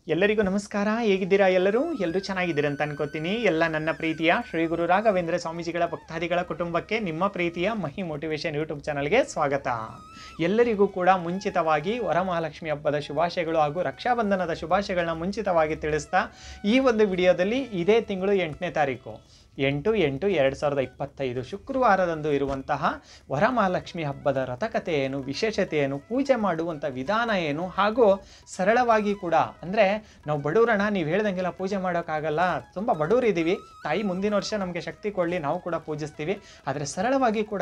ಎಲ್ಲರಿಗೂ ನಮಸ್ಕಾರ. ಹೇಗಿದ್ದೀರಾ? ಎಲ್ಲರೂ ಚೆನ್ನಾಗಿದ್ದೀರಾ ಅಂತ ಅನ್ಕೋತೀನಿ. ಎಲ್ಲ ನನ್ನ ಪ್ರೀತಿಯ ಶ್ರೀ ಗುರು ರಾಘವೇಂದ್ರ ಸ್ವಾಮೀಜಿಗಳ ಭಕ್ತಾದಿಗಳ ಕುಟುಂಬಕ್ಕೆ ನಿಮ್ಮ ಪ್ರೀತಿಯ ಮಹಿ ಮೋಟಿವೇಶನ್ ಯೂಟ್ಯೂಬ್ ಚಾನಲ್ಗೆ ಸ್ವಾಗತ. ಎಲ್ಲರಿಗೂ ಕೂಡ ಮುಂಚಿತವಾಗಿ ವರಮಹಾಲಕ್ಷ್ಮಿ ಹಬ್ಬದ ಶುಭಾಶಯಗಳು ಹಾಗೂ ರಕ್ಷಾಬಂಧನದ ಶುಭಾಶಯಗಳನ್ನ ಮುಂಚಿತವಾಗಿ ತಿಳಿಸ್ತಾ ಈ ಒಂದು ವಿಡಿಯೋದಲ್ಲಿ ಇದೇ ತಿಂಗಳು 8ನೇ ತಾರೀಕು 8/8/2025 ಶುಕ್ರವಾರದಂದು ಇರುವಂತಹ ವರಮಹಾಲಕ್ಷ್ಮಿ ಹಬ್ಬದ ವ್ರತಕಥೆ ಏನು, ವಿಶೇಷತೆ ಏನು, ಪೂಜೆ ಮಾಡುವಂಥ ವಿಧಾನ ಏನು, ಹಾಗೂ ಸರಳವಾಗಿ ಕೂಡ ಅಂದರೆ ನಾವು ಬಡವರನ್ನ ನೀವು ಹೇಳ್ದಂಗೆಲ್ಲ ಪೂಜೆ ಮಾಡೋಕ್ಕಾಗಲ್ಲ, ತುಂಬ ಬಡವರಿದ್ದೀವಿ, ತಾಯಿ ಮುಂದಿನ ವರ್ಷ ನಮಗೆ ಶಕ್ತಿ ಕೊಡಲಿ, ನಾವು ಕೂಡ ಪೂಜಿಸ್ತೀವಿ, ಆದರೆ ಸರಳವಾಗಿ ಕೂಡ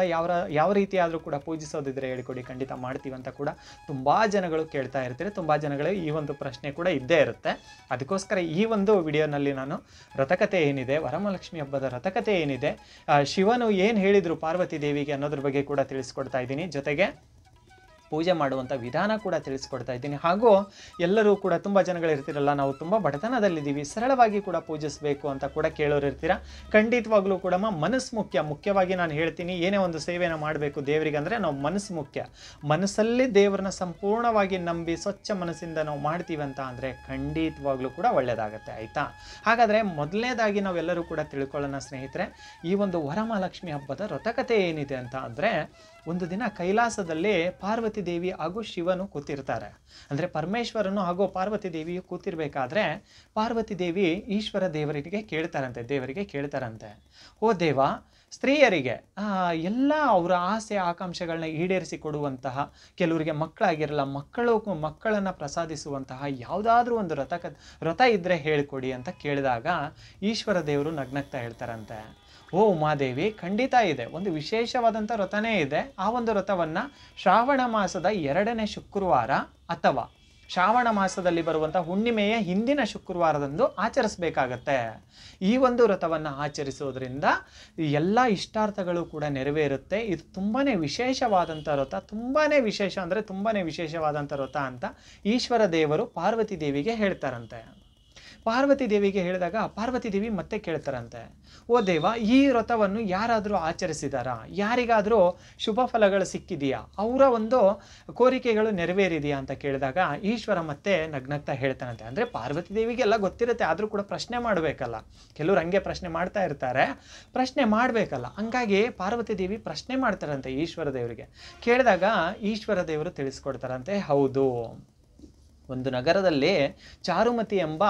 ಯಾವ ರೀತಿ ಆದರೂ ಕೂಡ ಪೂಜಿಸೋದಿದ್ರೆ ಹೇಳಿಕೊಡಿ, ಖಂಡಿತ ಮಾಡ್ತೀವಿ ಅಂತ ಕೂಡ ತುಂಬ ಜನಗಳು ಕೇಳ್ತಾ ಇರ್ತೀರಿ. ತುಂಬ ಜನಗಳು ಈ ಒಂದು ಪ್ರಶ್ನೆ ಕೂಡ ಇದ್ದೇ ಇರುತ್ತೆ. ಅದಕ್ಕೋಸ್ಕರ ಈ ಒಂದು ವಿಡಿಯೋನಲ್ಲಿ ನಾನು ವ್ರತಕಥೆ ಏನಿದೆ, ವರಮಹಾಲಕ್ಷ್ಮಿ ಹಬ್ಬದ ವ್ರತಕಥೆ ಏನಿದೆ, ಶಿವನು ಏನು ಹೇಳಿದ್ರು ಪಾರ್ವತಿ ದೇವಿಗೆ ಅನ್ನೋದ್ರ ಬಗ್ಗೆ ಕೂಡ ತಿಳಿಸ್ಕೊಡ್ತಾ ಇದ್ದೀನಿ. ಜೊತೆಗೆ ಪೂಜೆ ಮಾಡುವಂಥ ವಿಧಾನ ಕೂಡ ತಿಳಿಸ್ಕೊಡ್ತಾ ಇದ್ದೀನಿ. ಹಾಗೂ ಎಲ್ಲರೂ ಕೂಡ ತುಂಬ ಜನಗಳು ಇರ್ತಿರಲ್ಲ, ನಾವು ತುಂಬ ಬಡತನದಲ್ಲಿದ್ದೀವಿ, ಸರಳವಾಗಿ ಕೂಡ ಪೂಜಿಸಬೇಕು ಅಂತ ಕೂಡ ಕೇಳೋರು ಇರ್ತೀರ. ಖಂಡಿತವಾಗ್ಲೂ ಕೂಡ ಮನಸ್ಸು ಮುಖ್ಯವಾಗಿ ನಾನು ಹೇಳ್ತೀನಿ, ಏನೇ ಒಂದು ಸೇವೆಯನ್ನು ಮಾಡಬೇಕು ದೇವರಿಗೆ ಅಂದರೆ ನಾವು ಮನಸ್ಸು ಮುಖ್ಯ. ಮನಸ್ಸಲ್ಲಿ ದೇವರನ್ನ ಸಂಪೂರ್ಣವಾಗಿ ನಂಬಿ ಸ್ವಚ್ಛ ಮನಸ್ಸಿಂದ ನಾವು ಮಾಡ್ತೀವಿ ಅಂತ ಅಂದರೆ ಖಂಡಿತವಾಗ್ಲೂ ಕೂಡ ಒಳ್ಳೆಯದಾಗತ್ತೆ, ಆಯಿತಾ? ಹಾಗಾದರೆ ಮೊದಲನೇದಾಗಿ ನಾವೆಲ್ಲರೂ ಕೂಡ ತಿಳ್ಕೊಳ್ಳೋಣ ಸ್ನೇಹಿತರೆ, ಈ ಒಂದು ವರಮಹಾಲಕ್ಷ್ಮಿ ಹಬ್ಬದ ವ್ರತಕಥೆ ಏನಿದೆ ಅಂತ ಅಂದರೆ, ಒಂದು ದಿನ ಕೈಲಾಸದಲ್ಲಿ ಪಾರ್ವತಿ ದೇವಿ ಹಾಗೂ ಶಿವನು ಕೂತಿರ್ತಾರೆ. ಅಂದರೆ ಪರಮೇಶ್ವರನು ಹಾಗೂ ಪಾರ್ವತಿ ದೇವಿಯು ಕೂತಿರ್ಬೇಕಾದ್ರೆ ಪಾರ್ವತಿ ದೇವಿ ಈಶ್ವರ ದೇವರಿಗೆ ಕೇಳ್ತಾರಂತೆ, ಓ ದೇವ, ಸ್ತ್ರೀಯರಿಗೆ ಎಲ್ಲ ಅವರ ಆಸೆ ಆಕಾಂಕ್ಷೆಗಳನ್ನ ಈಡೇರಿಸಿ ಕೊಡುವಂತಹ, ಕೆಲವರಿಗೆ ಮಕ್ಕಳಾಗಿರಲ್ಲ, ಮಕ್ಕಳನ್ನು ಪ್ರಸಾದಿಸುವಂತಹ ಯಾವುದಾದ್ರೂ ಒಂದು ವ್ರತ ಇದ್ದರೆ ಹೇಳಿಕೊಡಿ ಅಂತ ಕೇಳಿದಾಗ ಈಶ್ವರ ದೇವರು ನಗ್ನಗ್ತಾ ಹೇಳ್ತಾರಂತೆ, ಓ ಉಮಾದೇವಿ, ಖಂಡಿತ ಇದೆ, ಒಂದು ವಿಶೇಷವಾದಂಥ ವ್ರತನೇ ಇದೆ. ಆ ಒಂದು ವ್ರತವನ್ನು ಶ್ರಾವಣ ಮಾಸದ 2ನೇ ಶುಕ್ರವಾರ ಅಥವಾ ಶ್ರಾವಣ ಮಾಸದಲ್ಲಿ ಬರುವಂಥ ಹುಣ್ಣಿಮೆಯ ಹಿಂದಿನ ಶುಕ್ರವಾರದಂದು ಆಚರಿಸಬೇಕಾಗತ್ತೆ. ಈ ಒಂದು ವ್ರತವನ್ನು ಆಚರಿಸೋದ್ರಿಂದ ಎಲ್ಲ ಇಷ್ಟಾರ್ಥಗಳು ಕೂಡ ನೆರವೇರುತ್ತೆ. ಇದು ತುಂಬಾ ವಿಶೇಷವಾದಂಥ ವ್ರತ, ತುಂಬಾ ವಿಶೇಷ ಅಂದರೆ ತುಂಬಾ ವಿಶೇಷವಾದಂಥ ವ್ರತ ಅಂತ ಈಶ್ವರ ದೇವರು ಪಾರ್ವತಿ ದೇವಿಗೆ ಹೇಳ್ತಾರಂತೆ. ಪಾರ್ವತಿ ದೇವಿಗೆ ಹೇಳಿದಾಗ ಪಾರ್ವತಿ ದೇವಿ ಮತ್ತೆ ಕೇಳ್ತಾರಂತೆ, ಓ ದೇವ, ಈ ವ್ರತವನ್ನು ಯಾರಾದರೂ ಆಚರಿಸಿದಾರಾ, ಯಾರಿಗಾದರೂ ಶುಭ ಫಲಗಳು ಸಿಕ್ಕಿದೆಯಾ, ಅವರ ಒಂದು ಕೋರಿಕೆಗಳು ನೆರವೇರಿದೆಯಾ ಅಂತ ಕೇಳಿದಾಗ ಈಶ್ವರ ಮತ್ತೆ ನಗ್ನಗ್ತಾ ಹೇಳ್ತಾನಂತೆ. ಅಂದರೆ ಪಾರ್ವತಿ ದೇವಿಗೆ ಎಲ್ಲ ಗೊತ್ತಿರುತ್ತೆ, ಆದರೂ ಕೂಡ ಪ್ರಶ್ನೆ ಮಾಡಬೇಕಲ್ಲ, ಕೆಲವರು ಹಂಗೆ ಪ್ರಶ್ನೆ ಮಾಡ್ತಾ ಇರ್ತಾರೆ, ಪ್ರಶ್ನೆ ಮಾಡಬೇಕಲ್ಲ, ಹಂಗಾಗಿ ಪಾರ್ವತಿ ದೇವಿ ಪ್ರಶ್ನೆ ಮಾಡ್ತಾರಂತೆ ಈಶ್ವರ ದೇವರಿಗೆ. ಕೇಳಿದಾಗ ಈಶ್ವರ ದೇವರು ತಿಳಿಸ್ಕೊಡ್ತಾರಂತೆ, ಹೌದು, ಒಂದು ನಗರದಲ್ಲಿ ಚಾರುಮತಿ ಎಂಬ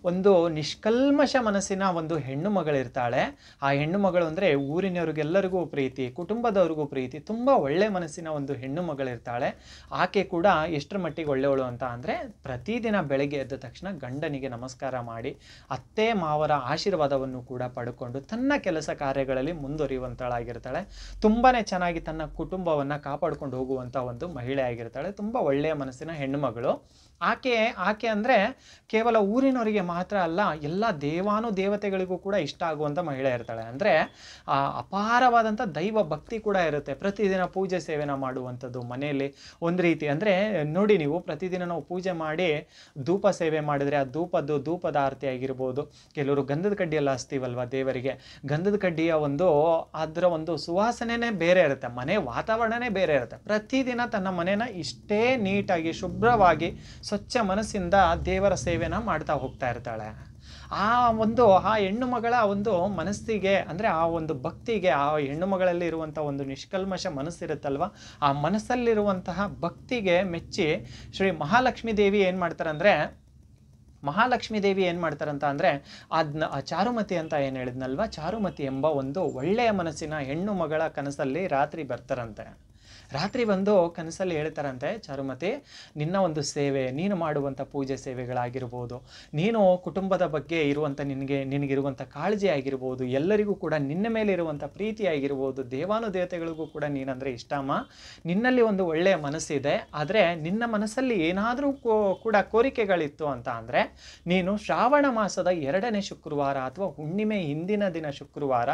ಒಂದು ನಿಷ್ಕಲ್ಮಶ ಮನಸ್ಸಿನ ಒಂದು ಹೆಣ್ಣು ಮಗಳಿರ್ತಾಳೆ. ಆ ಹೆಣ್ಣು ಮಗಳು ಅಂದರೆ ಊರಿನವ್ರಿಗೆಲ್ಲರಿಗೂ ಪ್ರೀತಿ, ಕುಟುಂಬದವ್ರಿಗೂ ಪ್ರೀತಿ, ತುಂಬ ಒಳ್ಳೆ ಮನಸ್ಸಿನ ಒಂದು ಹೆಣ್ಣು ಮಗಳಿರ್ತಾಳೆ. ಆಕೆ ಕೂಡ ಎಷ್ಟರ ಮಟ್ಟಿಗೆ ಒಳ್ಳೆಯವಳು ಅಂತ ಅಂದರೆ, ಪ್ರತಿದಿನ ಬೆಳಗ್ಗೆ ಎದ್ದ ತಕ್ಷಣ ಗಂಡನಿಗೆ ನಮಸ್ಕಾರ ಮಾಡಿ ಅತ್ತೆ ಮಾವರ ಆಶೀರ್ವಾದವನ್ನು ಕೂಡ ಪಡ್ಕೊಂಡು ತನ್ನ ಕೆಲಸ ಕಾರ್ಯಗಳಲ್ಲಿ ಮುಂದುವರಿಯುವಂತಳಾಗಿರ್ತಾಳೆ. ತುಂಬಾ ಚೆನ್ನಾಗಿ ತನ್ನ ಕುಟುಂಬವನ್ನು ಕಾಪಾಡ್ಕೊಂಡು ಹೋಗುವಂಥ ಒಂದು ಮಹಿಳೆ ಆಗಿರ್ತಾಳೆ. ತುಂಬ ಒಳ್ಳೆಯ ಮನಸ್ಸಿನ ಹೆಣ್ಣು ಮಗಳು. ಆಕೆ ಅಂದರೆ ಕೇವಲ ಊರಿನವರಿಗೆ ಮಾತ್ರ ಅಲ್ಲ, ಎಲ್ಲ ದೇವತೆಗಳಿಗೂ ಕೂಡ ಇಷ್ಟ ಆಗುವಂಥ ಮಹಿಳೆ ಇರ್ತಾಳೆ. ಅಂದರೆ ಅಪಾರವಾದಂಥ ದೈವ ಭಕ್ತಿ ಕೂಡ ಇರುತ್ತೆ. ಪ್ರತಿದಿನ ಪೂಜೆ ಸೇವೆನ ಮಾಡುವಂಥದ್ದು ಮನೆಯಲ್ಲಿ ಒಂದು ರೀತಿ. ಅಂದರೆ ನೋಡಿ, ನೀವು ಪ್ರತಿದಿನ ನಾವು ಪೂಜೆ ಮಾಡಿ ಧೂಪ ಸೇವೆ ಮಾಡಿದರೆ ಆ ಧೂಪದ ಆರತಿ ಆಗಿರ್ಬೋದು, ಕೆಲವರು ಗಂಧದ ಕಡ್ಡಿ ಎಲ್ಲ ಹಚ್ತೀವಲ್ವ ದೇವರಿಗೆ, ಗಂಧದ ಕಡ್ಡಿಯ ಅದರ ಒಂದು ಸುವಾಸನೆನೇ ಬೇರೆ ಇರುತ್ತೆ, ಮನೆ ವಾತಾವರಣನೇ ಬೇರೆ ಇರುತ್ತೆ. ಪ್ರತಿದಿನ ತನ್ನ ಮನೆನ ಇಷ್ಟೇ ನೀಟಾಗಿ ಶುಭ್ರವಾಗಿ ಸ್ವಚ್ಛ ಮನಸ್ಸಿಂದ ದೇವರ ಸೇವೆನ ಮಾಡ್ತಾ ಹೋಗ್ತಾ ಇರ್ತಾಳೆ. ಆ ಹೆಣ್ಣು ಮಗಳ ಒಂದು ಮನಸ್ಸಿಗೆ ಅಂದರೆ ಆ ಒಂದು ಭಕ್ತಿಗೆ, ಆ ಹೆಣ್ಣು ಮಗಳಲ್ಲಿ ಇರುವಂಥ ಒಂದು ನಿಷ್ಕಲ್ಮಶ ಮನಸ್ಸಿರುತ್ತಲ್ವ, ಆ ಮನಸ್ಸಲ್ಲಿರುವಂತಹ ಭಕ್ತಿಗೆ ಮೆಚ್ಚಿ ಶ್ರೀ ಮಹಾಲಕ್ಷ್ಮೀ ದೇವಿ ಏನು ಮಾಡ್ತಾರಂತ ಅಂದರೆ ಆ ಚಾರುಮತಿ ಅಂತ ಏನು ಹೇಳಿದ್ನಲ್ವ, ಚಾರುಮತಿ ಎಂಬ ಒಂದು ಒಳ್ಳೆಯ ಮನಸ್ಸಿನ ಹೆಣ್ಣು ಮಗಳ ಕನಸಲ್ಲಿ ರಾತ್ರಿ ಬರ್ತಾರಂತೆ. ರಾತ್ರಿ ಬಂದು ಕನಸಲ್ಲಿ ಹೇಳ್ತಾರಂತೆ, ಚಾರುಮತಿ, ನಿನ್ನ ಒಂದು ಸೇವೆ, ನೀನು ಮಾಡುವಂಥ ಪೂಜೆ ಸೇವೆಗಳಾಗಿರ್ಬೋದು, ನೀನು ಕುಟುಂಬದ ಬಗ್ಗೆ ಇರುವಂಥ ನಿನಗಿರುವಂಥ ಕಾಳಜಿ ಆಗಿರ್ಬೋದು, ಎಲ್ಲರಿಗೂ ಕೂಡ ನಿನ್ನ ಮೇಲೆ ಇರುವಂಥ ಪ್ರೀತಿ ಆಗಿರ್ಬೋದು, ದೇವಾನುದೇವತೆಗಳಿಗೂ ಕೂಡ ನೀನಂದರೆ ಇಷ್ಟಮ್ಮ, ನಿನ್ನಲ್ಲಿ ಒಂದು ಒಳ್ಳೆಯ ಮನಸ್ಸಿದೆ. ಆದರೆ ನಿನ್ನ ಮನಸ್ಸಲ್ಲಿ ಏನಾದರೂ ಕೂಡ ಕೋರಿಕೆಗಳಿತ್ತು ಅಂತ ಅಂದರೆ, ನೀನು ಶ್ರಾವಣ ಮಾಸದ 2ನೇ ಶುಕ್ರವಾರ ಅಥವಾ ಹುಣ್ಣಿಮೆ ಹಿಂದಿನ ದಿನ ಶುಕ್ರವಾರ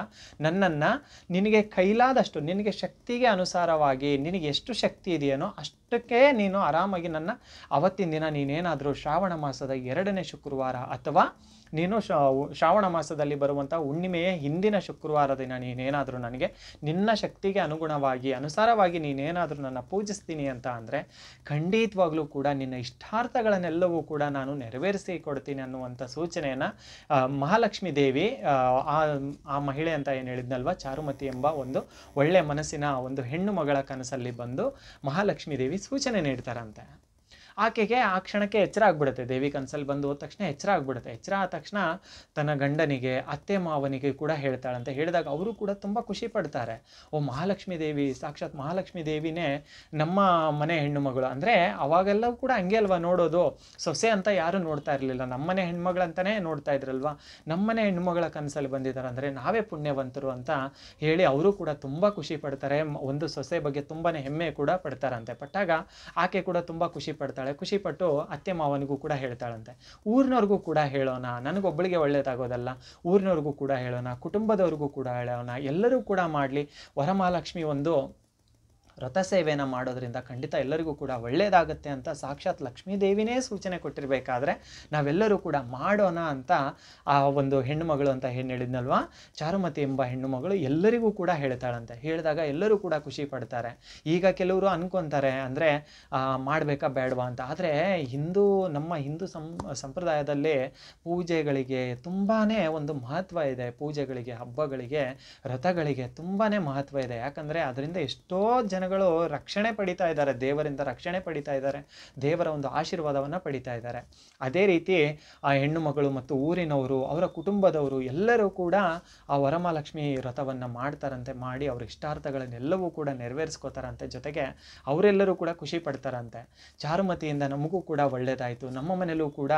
ನನ್ನನ್ನು ನಿನಗೆ ಕೈಲಾದಷ್ಟು, ನಿನಗೆ ಶಕ್ತಿಗೆ ಅನುಸಾರವಾಗಿ ನಿನಗೆ ಎಷ್ಟು ಶಕ್ತಿ ಇದೆಯೋ ಅಷ್ಟಕ್ಕೆ ನೀನು ಆರಾಮಾಗಿ ನನ್ನ ಅವತ್ತಿನ ದಿನ ನೀನೇನಾದರೂ ಶ್ರಾವಣ ಮಾಸದ 2ನೇ ಶುಕ್ರವಾರ ಅಥವಾ ನೀನು ಶ್ರಾವಣ ಮಾಸದಲ್ಲಿ ಬರುವಂಥ ಹುಣ್ಣಿಮೆಯ ಹಿಂದಿನ ಶುಕ್ರವಾರ ದಿನ ನೀನೇನಾದರೂ ನನಗೆ ನಿನ್ನ ಶಕ್ತಿಗೆ ಅನುಗುಣವಾಗಿ ಅನುಸಾರವಾಗಿ ನೀನೇನಾದರೂ ನನ್ನ ಪೂಜಿಸ್ತೀನಿ ಅಂತ ಅಂದರೆ ಖಂಡಿತವಾಗ್ಲೂ ಕೂಡ ನಿನ್ನ ಇಷ್ಟಾರ್ಥಗಳನ್ನೆಲ್ಲವೂ ಕೂಡ ನಾನು ನೆರವೇರಿಸಿ ಕೊಡ್ತೀನಿ ಅನ್ನುವಂಥ ಸೂಚನೆಯನ್ನು ಮಹಾಲಕ್ಷ್ಮೀ ದೇವಿ ಆ ಮಹಿಳೆ ಅಂತ ಏನು ಹೇಳಿದ್ನಲ್ವ, ಚಾರುಮತಿ ಎಂಬ ಒಂದು ಒಳ್ಳೆಯ ಮನಸ್ಸಿನ ಒಂದು ಹೆಣ್ಣು ಮಗಳ ಕನಸಲ್ಲಿ ಬಂದು ಮಹಾಲಕ್ಷ್ಮೀ ದೇವಿ ಸೂಚನೆ ನೀಡ್ತಾರಂತೆ. ಆಕೆಗೆ ಆ ಕ್ಷಣಕ್ಕೆ ಎಚ್ಚರ ಆಗ್ಬಿಡುತ್ತೆ. ದೇವಿ ಕನಸಲ್ಲಿ ಬಂದು ಹೋದ ತಕ್ಷಣ ಎಚ್ಚರ ಆಗ್ಬಿಡುತ್ತೆ. ಎಚ್ಚರ ಆದ ತಕ್ಷಣ ತನ್ನ ಗಂಡನಿಗೆ, ಅತ್ತೆ ಮಾವನಿಗೆ ಕೂಡ ಹೇಳ್ತಾಳಂತೆ. ಹೇಳಿದಾಗ ಅವರು ಕೂಡ ತುಂಬ ಖುಷಿ ಪಡ್ತಾರೆ. ಓ, ಮಹಾಲಕ್ಷ್ಮೀ ದೇವಿ, ಸಾಕ್ಷಾತ್ ಮಹಾಲಕ್ಷ್ಮೀ ದೇವಿನೇ ನಮ್ಮ ಮನೆ ಹೆಣ್ಣು ಮಗಳು. ಅಂದರೆ ಅವಾಗೆಲ್ಲವೂ ಕೂಡ ಹಂಗೆ ಅಲ್ವಾ ನೋಡೋದು, ಸೊಸೆ ಅಂತ ಯಾರು ನೋಡ್ತಾ ಇರಲಿಲ್ಲ, ನಮ್ಮನೆ ಹೆಣ್ಮಗಳಂತಲೇ ನೋಡ್ತಾ ಇದ್ರಲ್ವ. ನಮ್ಮನೆ ಹೆಣ್ಮಗಳ ಕನಸಲ್ಲಿ ಬಂದಿದ್ದಾರೆ ಅಂದರೆ ನಾವೇ ಪುಣ್ಯವಂತರು ಅಂತ ಹೇಳಿ ಅವರು ಕೂಡ ತುಂಬ ಖುಷಿ ಪಡ್ತಾರೆ. ಒಂದು ಸೊಸೆ ಬಗ್ಗೆ ತುಂಬಾ ಹೆಮ್ಮೆ ಕೂಡ ಪಡ್ತಾರಂತೆ. ಪಟ್ಟಾಗ ಆಕೆ ಕೂಡ ತುಂಬ ಖುಷಿ ಪಡ್ತಾಳೆ. ಖುಷಿಪಟ್ಟು ಅತ್ತೆ ಮಾವನಿಗೂ ಕೂಡ ಹೇಳ್ತಾಳಂತೆ. ಊರಿನವ್ರಿಗೂ ಕೂಡ ಹೇಳೋಣ, ನನಗೊಬ್ಬಳಿಗೆ ಒಳ್ಳೇದಾಗೋದಲ್ಲ, ಊರಿನವ್ರಿಗೂ ಕೂಡ ಹೇಳೋಣ, ಕುಟುಂಬದವ್ರಿಗೂ ಕೂಡ ಹೇಳೋಣ, ಎಲ್ಲರೂ ಕೂಡ ಮಾಡಲಿ. ವರಮಹಾಲಕ್ಷ್ಮಿ ಒಂದು ವ್ರತ ಸೇವೆಯನ್ನು ಮಾಡೋದ್ರಿಂದ ಖಂಡಿತ ಎಲ್ಲರಿಗೂ ಕೂಡ ಒಳ್ಳೆಯದಾಗುತ್ತೆ ಅಂತ ಸಾಕ್ಷಾತ್ ಲಕ್ಷ್ಮೀ ದೇವಿನೇ ಸೂಚನೆ ಕೊಟ್ಟಿರಬೇಕಾದ್ರೆ ನಾವೆಲ್ಲರೂ ಕೂಡ ಮಾಡೋಣ ಅಂತ ಆ ಒಂದು ಹೆಣ್ಣುಮಗಳು ಅಂತ ಏನು ಹೇಳಿದ್ನಲ್ವ, ಚಾರುಮತಿ ಎಂಬ ಹೆಣ್ಣುಮಗಳು ಎಲ್ಲರಿಗೂ ಕೂಡ ಹೇಳ್ತಾಳಂತೆ. ಹೇಳಿದಾಗ ಎಲ್ಲರೂ ಕೂಡ ಖುಷಿ ಪಡ್ತಾರೆ. ಈಗ ಕೆಲವರು ಅನ್ಕೊತಾರೆ ಅಂದರೆ ಮಾಡಬೇಕಾ ಬೇಡವಾ ಅಂತ. ಆದರೆ ನಮ್ಮ ಹಿಂದೂ ಸಂಪ್ರದಾಯದಲ್ಲಿ ಪೂಜೆಗಳಿಗೆ ತುಂಬಾ ಒಂದು ಮಹತ್ವ ಇದೆ. ಪೂಜೆಗಳಿಗೆ, ಹಬ್ಬಗಳಿಗೆ, ವ್ರತಗಳಿಗೆ ತುಂಬಾ ಮಹತ್ವ ಇದೆ. ಯಾಕಂದರೆ ಅದರಿಂದ ಎಷ್ಟೋ ಜನಗಳು ರಕ್ಷಣೆ ಪಡಿತಾ ಇದ್ದಾರೆ, ದೇವರಿಂದ ರಕ್ಷಣೆ ಪಡಿತಾ ಇದ್ದಾರೆ, ದೇವರ ಒಂದು ಆಶೀರ್ವಾದವನ್ನು ಪಡಿತಾ ಇದ್ದಾರೆ. ಅದೇ ರೀತಿ ಆ ಹೆಣ್ಣು ಮಗಳು ಮತ್ತು ಊರಿನವರು, ಅವರ ಕುಟುಂಬದವರು ಎಲ್ಲರೂ ಕೂಡ ಆ ವರಮಹಾಲಕ್ಷ್ಮಿ ವ್ರತವನ್ನು ಮಾಡ್ತಾರಂತೆ. ಮಾಡಿ ಅವ್ರ ಇಷ್ಟಾರ್ಥಗಳನ್ನೆಲ್ಲವೂ ಕೂಡ ನೆರವೇರಿಸ್ಕೋತಾರಂತೆ. ಜೊತೆಗೆ ಅವರೆಲ್ಲರೂ ಕೂಡ ಖುಷಿ ಪಡ್ತಾರಂತೆ. ಚಾರುಮತಿಯಿಂದ ನಮಗೂ ಕೂಡ ಒಳ್ಳೆಯದಾಯಿತು, ನಮ್ಮ ಮನೆಯಲ್ಲೂ ಕೂಡ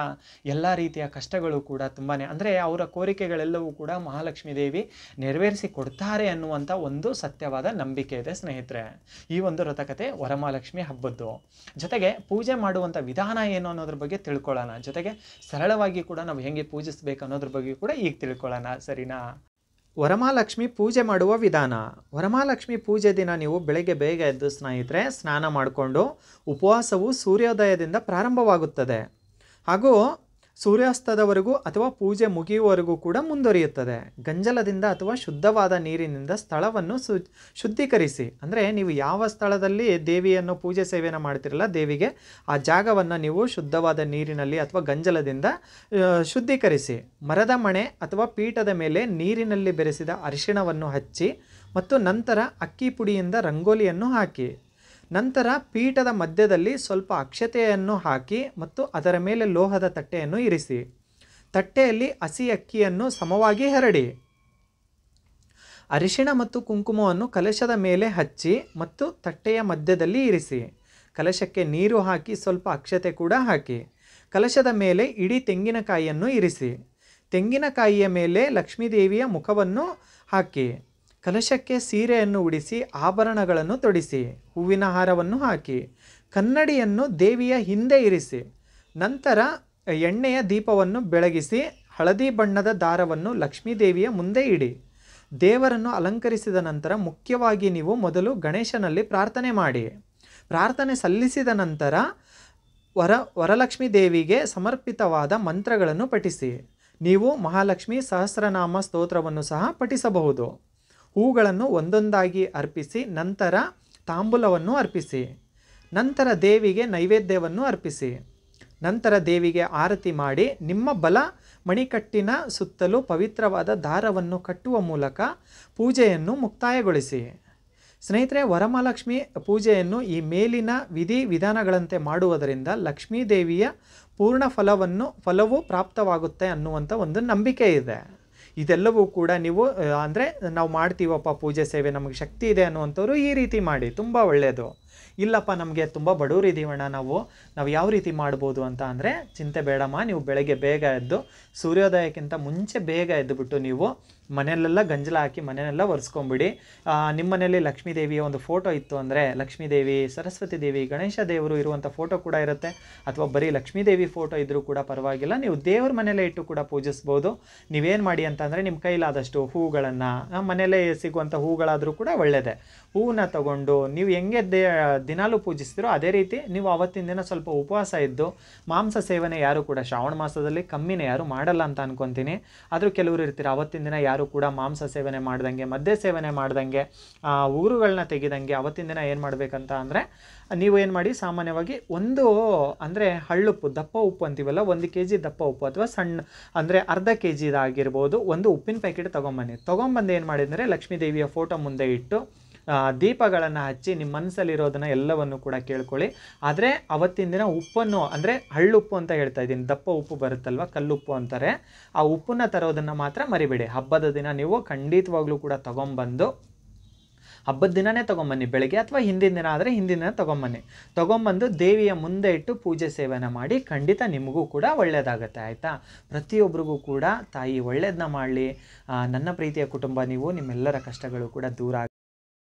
ಎಲ್ಲ ರೀತಿಯ ಕಷ್ಟಗಳು ಕೂಡ ತುಂಬಾ ಅಂದರೆ ಅವರ ಕೋರಿಕೆಗಳೆಲ್ಲವೂ ಕೂಡ ಮಹಾಲಕ್ಷ್ಮೀ ದೇವಿ ನೆರವೇರಿಸಿ ಕೊಡ್ತಾರೆ ಅನ್ನುವಂಥ ಒಂದು ಸತ್ಯವಾದ ನಂಬಿಕೆ ಇದೆ ಸ್ನೇಹಿತರೆ. ಈ ಒಂದು ವ್ರತಕತೆ ವರಮಹಾಲಕ್ಷ್ಮಿ ಹಬ್ಬದ್ದು. ಜೊತೆಗೆ ಪೂಜೆ ಮಾಡುವಂಥ ವಿಧಾನ ಏನು ಅನ್ನೋದ್ರ ಬಗ್ಗೆ ತಿಳ್ಕೊಳ್ಳೋಣ. ಜೊತೆಗೆ ಸರಳವಾಗಿ ಕೂಡ ನಾವು ಹೆಂಗೆ ಪೂಜಿಸ್ಬೇಕು ಅನ್ನೋದ್ರ ಬಗ್ಗೆ ಕೂಡ ಈಗ ತಿಳ್ಕೊಳ್ಳೋಣ, ಸರಿನಾ? ವರಮಹಾಲಕ್ಷ್ಮಿ ಪೂಜೆ ಮಾಡುವ ವಿಧಾನ. ವರಮಹಾಲಕ್ಷ್ಮಿ ಪೂಜೆ ದಿನ ನೀವು ಬೆಳಗ್ಗೆ ಬೇಗ ಎದ್ದು ಸ್ನೇಹಿತರೆ ಸ್ನಾನ ಮಾಡಿಕೊಂಡು ಉಪವಾಸವು ಸೂರ್ಯೋದಯದಿಂದ ಪ್ರಾರಂಭವಾಗುತ್ತದೆ ಹಾಗೂ ಸೂರ್ಯಾಸ್ತದವರೆಗೂ ಅಥವಾ ಪೂಜೆ ಮುಗಿಯುವವರೆಗೂ ಕೂಡ ಮುಂದುವರಿಯುತ್ತದೆ. ಗಂಜಲದಿಂದ ಅಥವಾ ಶುದ್ಧವಾದ ನೀರಿನಿಂದ ಸ್ಥಳವನ್ನು ಶುದ್ಧೀಕರಿಸಿ. ಅಂದರೆ ನೀವು ಯಾವ ಸ್ಥಳದಲ್ಲಿ ದೇವಿಯನ್ನು ಪೂಜೆ ಸೇವೆಯನ್ನು ಮಾಡ್ತಿರಲ್ಲ, ದೇವಿಗೆ ಆ ಜಾಗವನ್ನು ನೀವು ಶುದ್ಧವಾದ ನೀರಿನಲ್ಲಿ ಅಥವಾ ಗಂಜಲದಿಂದ ಶುದ್ಧೀಕರಿಸಿ. ಮರದ ಮಣೆ ಅಥವಾ ಪೀಠದ ಮೇಲೆ ನೀರಿನಲ್ಲಿ ಬೆರೆಸಿದ ಅರಿಶಿಣವನ್ನು ಹಚ್ಚಿ ಮತ್ತು ನಂತರ ಅಕ್ಕಿ ಪುಡಿಯಿಂದ ರಂಗೋಲಿಯನ್ನು ಹಾಕಿ. ನಂತರ ಪೀಠದ ಮಧ್ಯದಲ್ಲಿ ಸ್ವಲ್ಪ ಅಕ್ಷತೆಯನ್ನು ಹಾಕಿ ಮತ್ತು ಅದರ ಮೇಲೆ ಲೋಹದ ತಟ್ಟೆಯನ್ನು ಇರಿಸಿ. ತಟ್ಟೆಯಲ್ಲಿ ಹಸಿ ಅಕ್ಕಿಯನ್ನು ಸಮವಾಗಿ ಹರಡಿ. ಅರಿಶಿಣ ಮತ್ತು ಕುಂಕುಮವನ್ನು ಕಲಶದ ಮೇಲೆ ಹಚ್ಚಿ ಮತ್ತು ತಟ್ಟೆಯ ಮಧ್ಯದಲ್ಲಿ ಇರಿಸಿ. ಕಲಶಕ್ಕೆ ನೀರು ಹಾಕಿ ಸ್ವಲ್ಪ ಅಕ್ಷತೆ ಕೂಡ ಹಾಕಿ. ಕಲಶದ ಮೇಲೆ ಇಡೀ ತೆಂಗಿನಕಾಯಿಯನ್ನು ಇರಿಸಿ. ತೆಂಗಿನಕಾಯಿಯ ಮೇಲೆ ಲಕ್ಷ್ಮೀದೇವಿಯ ಮುಖವನ್ನು ಹಾಕಿ. ಕಲಶಕ್ಕೆ ಸೀರೆಯನ್ನು ಉಡಿಸಿ ಆಭರಣಗಳನ್ನು ತೊಡಿಸಿ. ಹೂವಿನ ಹಾರವನ್ನು ಹಾಕಿ. ಕನ್ನಡಿಯನ್ನು ದೇವಿಯ ಹಿಂದೆ ಇರಿಸಿ. ನಂತರ ಎಣ್ಣೆಯ ದೀಪವನ್ನು ಬೆಳಗಿಸಿ ಹಳದಿ ಬಣ್ಣದ ದಾರವನ್ನು ಲಕ್ಷ್ಮೀದೇವಿಯ ಮುಂದೆ ಇಡಿ. ದೇವರನ್ನು ಅಲಂಕರಿಸಿದ ನಂತರ ಮುಖ್ಯವಾಗಿ ನೀವು ಮೊದಲು ಗಣೇಶನಲ್ಲಿ ಪ್ರಾರ್ಥನೆ ಮಾಡಿ. ಪ್ರಾರ್ಥನೆ ಸಲ್ಲಿಸಿದ ನಂತರ ವರಲಕ್ಷ್ಮೀ ದೇವಿಗೆ ಸಮರ್ಪಿತವಾದ ಮಂತ್ರಗಳನ್ನು ಪಠಿಸಿ. ನೀವು ಮಹಾಲಕ್ಷ್ಮಿ ಸಹಸ್ರನಾಮ ಸ್ತೋತ್ರವನ್ನು ಸಹ ಪಠಿಸಬಹುದು. ಹೂಗಳನ್ನು ಒಂದೊಂದಾಗಿ ಅರ್ಪಿಸಿ ನಂತರ ತಾಂಬೂಲವನ್ನು ಅರ್ಪಿಸಿ. ನಂತರ ದೇವಿಗೆ ನೈವೇದ್ಯವನ್ನು ಅರ್ಪಿಸಿ. ನಂತರ ದೇವಿಗೆ ಆರತಿ ಮಾಡಿ ನಿಮ್ಮ ಬಲ ಮಣಿಕಟ್ಟಿನ ಸುತ್ತಲೂ ಪವಿತ್ರವಾದ ದಾರವನ್ನು ಕಟ್ಟುವ ಮೂಲಕ ಪೂಜೆಯನ್ನು ಮುಕ್ತಾಯಗೊಳಿಸಿ. ಸ್ನೇಹಿತರೆ, ವರಮಹಾಲಕ್ಷ್ಮಿ ಪೂಜೆಯನ್ನು ಈ ಮೇಲಿನ ವಿಧಾನಗಳಂತೆ ಮಾಡುವುದರಿಂದ ಲಕ್ಷ್ಮೀ ದೇವಿಯ ಪೂರ್ಣ ಫಲವು ಪ್ರಾಪ್ತವಾಗುತ್ತೆ ಅನ್ನುವಂಥ ಒಂದು ನಂಬಿಕೆ ಇದೆ. ಇದೆಲ್ಲವೂ ಕೂಡ ನೀವು ಅಂದರೆ ನಾವು ಮಾಡ್ತೀವಪ್ಪ ಪೂಜೆ ಸೇವೆ, ನಮಗೆ ಶಕ್ತಿ ಇದೆ ಅನ್ನುವಂಥವ್ರು ಈ ರೀತಿ ಮಾಡಿ, ತುಂಬ ಒಳ್ಳೆಯದು. ಇಲ್ಲಪ್ಪ ನಮಗೆ ತುಂಬ ಬಡವರಿದ್ದೀವಣ್ಣ, ನಾವು ಯಾವ ರೀತಿ ಮಾಡ್ಬೋದು ಅಂತ ಅಂದರೆ ಚಿಂತೆ ಬೇಡಮ್ಮ. ನೀವು ಬೆಳಗ್ಗೆ ಬೇಗ ಎದ್ದು ಸೂರ್ಯೋದಯಕ್ಕಿಂತ ಮುಂಚೆ ಬೇಗ ಎದ್ದುಬಿಟ್ಟು ನೀವು ಮನೆಯಲ್ಲೆಲ್ಲ ಗಂಜಲ ಹಾಕಿ ಮನೆಯೆಲ್ಲ ಒರೆಸ್ಕೊಂಬಿಡಿ. ನಿಮ್ಮ ಮನೆಯಲ್ಲಿ ಲಕ್ಷ್ಮೀ ದೇವಿಯ ಒಂದು ಫೋಟೋ ಇತ್ತು ಅಂದರೆ ಲಕ್ಷ್ಮೀ ದೇವಿ, ಸರಸ್ವತಿ ದೇವಿ, ಗಣೇಶ ದೇವರು ಇರುವಂಥ ಫೋಟೋ ಕೂಡ ಇರುತ್ತೆ. ಅಥವಾ ಬರೀ ಲಕ್ಷ್ಮೀ ದೇವಿ ಫೋಟೋ ಇದ್ದರೂ ಕೂಡ ಪರವಾಗಿಲ್ಲ, ನೀವು ದೇವ್ರ ಮನೆಯಲ್ಲೇ ಇಟ್ಟು ಕೂಡ ಪೂಜಿಸ್ಬೋದು. ನೀವೇನು ಮಾಡಿ ಅಂತಂದರೆ ನಿಮ್ಮ ಕೈಲಾದಷ್ಟು ಹೂಗಳನ್ನು, ಮನೆಯಲ್ಲೇ ಸಿಗುವಂಥ ಹೂಗಳಾದರೂ ಕೂಡ ಒಳ್ಳೆಯದೇ, ಹೂವನ್ನ ತಗೊಂಡು ನೀವು ಹೆಂಗೆ ದಿನಾಲೂ ಪೂಜಿಸ್ತೀರೋ ಅದೇ ರೀತಿ ನೀವು ಆವತ್ತಿನ ದಿನ ಸ್ವಲ್ಪ ಉಪವಾಸ ಇದ್ದು, ಮಾಂಸ ಸೇವನೆ ಯಾರು ಕೂಡ ಶ್ರಾವಣ ಮಾಸದಲ್ಲಿ ಕಮ್ಮಿನೇ, ಯಾರು ಮಾಡಲ್ಲ ಅಂತ ಅನ್ಕೊತೀನಿ. ಆದರೂ ಕೆಲವರು ಇರ್ತೀರ ಅವತ್ತಿನ ದಿನ ಯಾರು ಕೂಡ ಮಾಂಸ ಸೇವನೆ ಮಾಡ್ದಂಗೆ, ಮದ್ಯ ಸೇವನೆ ಮಾಡ್ದಂಗೆ, ಉಗುರುಗಳನ್ನ ತೆಗೆದಂಗೆ ಅವತ್ತಿನ ದಿನ ಏನು ಮಾಡಬೇಕಂತ ಅಂದರೆ ನೀವು ಏನು ಮಾಡಿ, ಸಾಮಾನ್ಯವಾಗಿ ಒಂದು ಅಂದರೆ ಹಳ್ಳುಪ್ಪು, ದಪ್ಪ ಉಪ್ಪು ಅಂತೀವಲ್ಲ, 1 kg ದಪ್ಪ ಉಪ್ಪು ಅಥವಾ ಸಣ್ಣ ಅಂದರೆ ಅರ್ಧ kg ಇದಾಗಿರ್ಬೋದು, ಒಂದು ಉಪ್ಪಿನ ಪ್ಯಾಕೆಟ್ ತೊಗೊಂಬಂದು ಏನು ಮಾಡಿದರೆ ಲಕ್ಷ್ಮೀ ದೇವಿಯ ಫೋಟೋ ಮುಂದೆ ಇಟ್ಟು ದೀಪಗಳನ್ನು ಹಚ್ಚಿ ನಿಮ್ಮ ಮನಸ್ಸಲ್ಲಿರೋದನ್ನು ಎಲ್ಲವನ್ನು ಕೂಡ ಕೇಳ್ಕೊಳ್ಳಿ. ಆದರೆ ಅವತ್ತಿನ ದಿನ ಉಪ್ಪನ್ನು ಅಂದರೆ ಹಳ್ಳುಪ್ಪು ಅಂತ ಹೇಳ್ತಾ ಇದ್ದೀನಿ, ದಪ್ಪ ಉಪ್ಪು ಬರುತ್ತಲ್ವ, ಕಲ್ಲುಪ್ಪು ಅಂತಾರೆ, ಆ ಉಪ್ಪನ್ನು ತರೋದನ್ನು ಮಾತ್ರ ಮರಿಬೇಡಿ. ಹಬ್ಬದ ದಿನ ನೀವು ಖಂಡಿತವಾಗ್ಲೂ ಕೂಡ ತೊಗೊಂಬಂದು, ಹಬ್ಬದ ದಿನವೇ ತೊಗೊಂಬನ್ನಿ, ಬೆಳಗ್ಗೆ ಅಥವಾ ಹಿಂದಿನ ದಿನ ಆದರೆ ಹಿಂದಿನ ದಿನ ತೊಗೊಂಬಂದು ದೇವಿಯ ಮುಂದೆ ಇಟ್ಟು ಪೂಜೆ ಸೇವನೆ ಮಾಡಿ. ಖಂಡಿತ ನಿಮಗೂ ಕೂಡ ಒಳ್ಳೆಯದಾಗತ್ತೆ, ಆಯಿತಾ? ಪ್ರತಿಯೊಬ್ಬರಿಗೂ ಕೂಡ ತಾಯಿ ಒಳ್ಳೆಯದನ್ನ ಮಾಡಲಿ. ನನ್ನ ಪ್ರೀತಿಯ ಕುಟುಂಬ, ನೀವು ನಿಮ್ಮೆಲ್ಲರ ಕಷ್ಟಗಳು ಕೂಡ ದೂರ